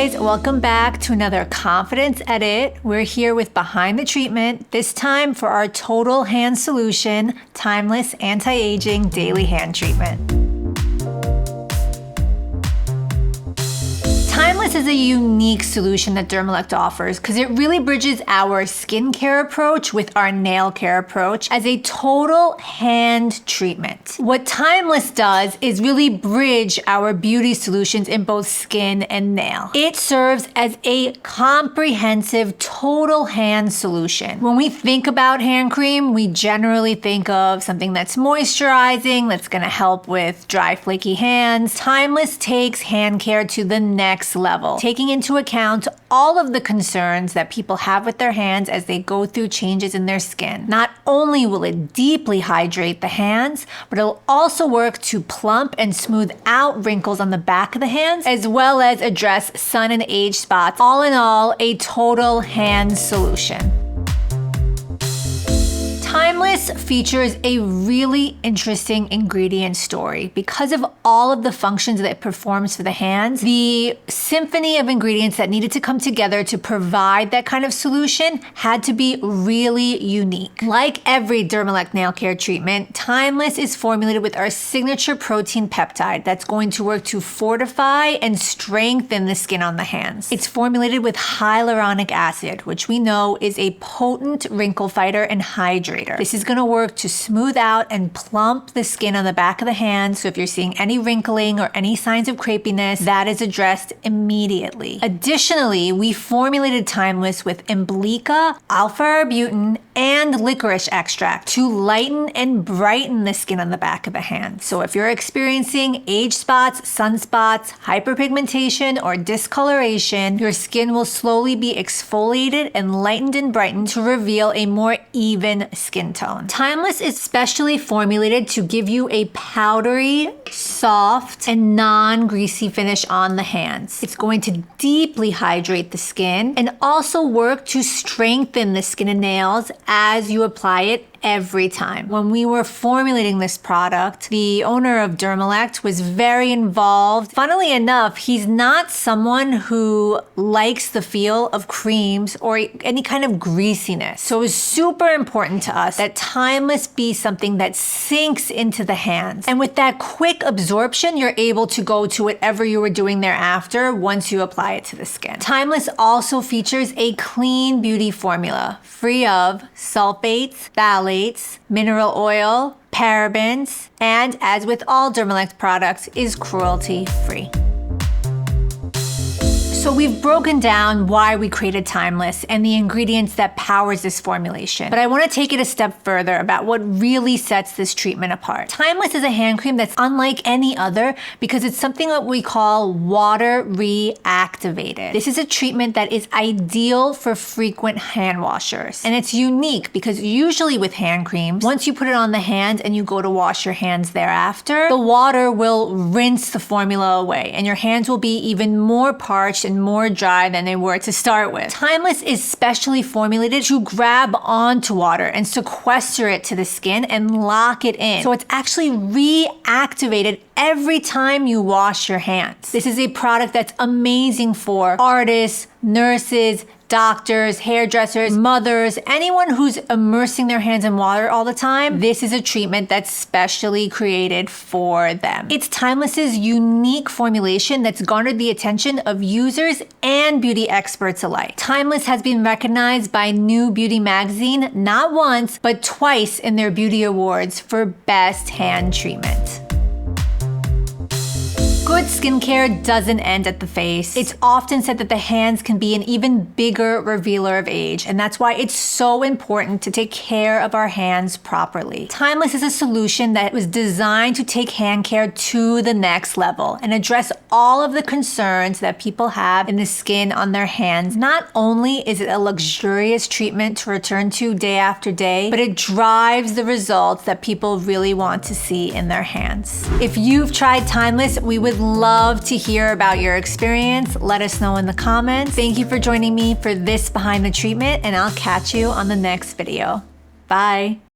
guys, welcome back to another confidence edit. We're here with Behind the Treatment, this time for our total hand solution, timeless anti-aging daily hand treatment. Timeless is a unique solution that Dermelect offers because it really bridges our skincare approach with our nail care approach as a total hand treatment. What Timeless does is really bridge our beauty solutions in both skin and nail. It serves as a comprehensive total hand solution. When we think about hand cream, we generally think of something that's moisturizing, that's gonna help with dry, flaky hands. Timeless takes hand care to the next level, taking into account all of the concerns that people have with their hands as they go through changes in their skin. Not only will it deeply hydrate the hands, but it'll also work to plump and smooth out wrinkles on the back of the hands, as well as address sun and age spots. All in all, a total hand solution. Timeless features a really interesting ingredient story. Because of all of the functions that it performs for the hands, the symphony of ingredients that needed to come together to provide that kind of solution had to be really unique. Like every Dermelect nail care treatment, Timeless is formulated with our signature protein peptide that's going to work to fortify and strengthen the skin on the hands. It's formulated with hyaluronic acid, which we know is a potent wrinkle fighter and hydrator. This is going to work to smooth out and plump the skin on the back of the hand. So if you're seeing any wrinkling or any signs of crepiness, that is addressed immediately. Additionally, we formulated Timeless with Imblica, alpha-arbutin, and licorice extract to lighten and brighten the skin on the back of the hand. So if you're experiencing age spots, sunspots, hyperpigmentation, or discoloration, your skin will slowly be exfoliated and lightened and brightened to reveal a more even skin tone. Timeless is specially formulated to give you a powdery, soft, and non-greasy finish on the hands. It's going to deeply hydrate the skin and also work to strengthen the skin and nails as you apply it every time. When we were formulating this product, the owner of Dermelect was very involved. Funnily enough, he's not someone who likes the feel of creams or any kind of greasiness. So it was super important to us that Timeless be something that sinks into the hands. And with that quick absorption, you're able to go to whatever you were doing thereafter once you apply it to the skin. Timeless also features a clean beauty formula, free of sulfates, phthalates, mineral oil, parabens, and as with all Dermelect products, is cruelty-free. So we've broken down why we created Timeless and the ingredients that powers this formulation. But I want to take it a step further about what really sets this treatment apart. Timeless is a hand cream that's unlike any other because it's something that we call water reactivated. This is a treatment that is ideal for frequent hand washers. And it's unique because usually with hand creams, once you put it on the hand and you go to wash your hands thereafter, the water will rinse the formula away and your hands will be even more parched and more dry than they were to start with. Timeless is specially formulated to grab onto water and sequester it to the skin and lock it in. So it's actually reactivated every time you wash your hands. This is a product that's amazing for artists, nurses, doctors, hairdressers, mothers, anyone who's immersing their hands in water all the time. This is a treatment that's specially created for them. It's Timeless's unique formulation that's garnered the attention of users and beauty experts alike. Timeless has been recognized by New Beauty magazine not once, but twice in their beauty awards for best hand treatment. Good skincare doesn't end at the face. It's often said that the hands can be an even bigger revealer of age, and that's why it's so important to take care of our hands properly. Timeless is a solution that was designed to take hand care to the next level and address all of the concerns that people have in the skin on their hands. Not only is it a luxurious treatment to return to day after day, but it drives the results that people really want to see in their hands. If you've tried Timeless, we would love to hear about your experience. Let us know in the comments. Thank you for joining me for this Behind the Treatment, and I'll catch you on the next video. Bye.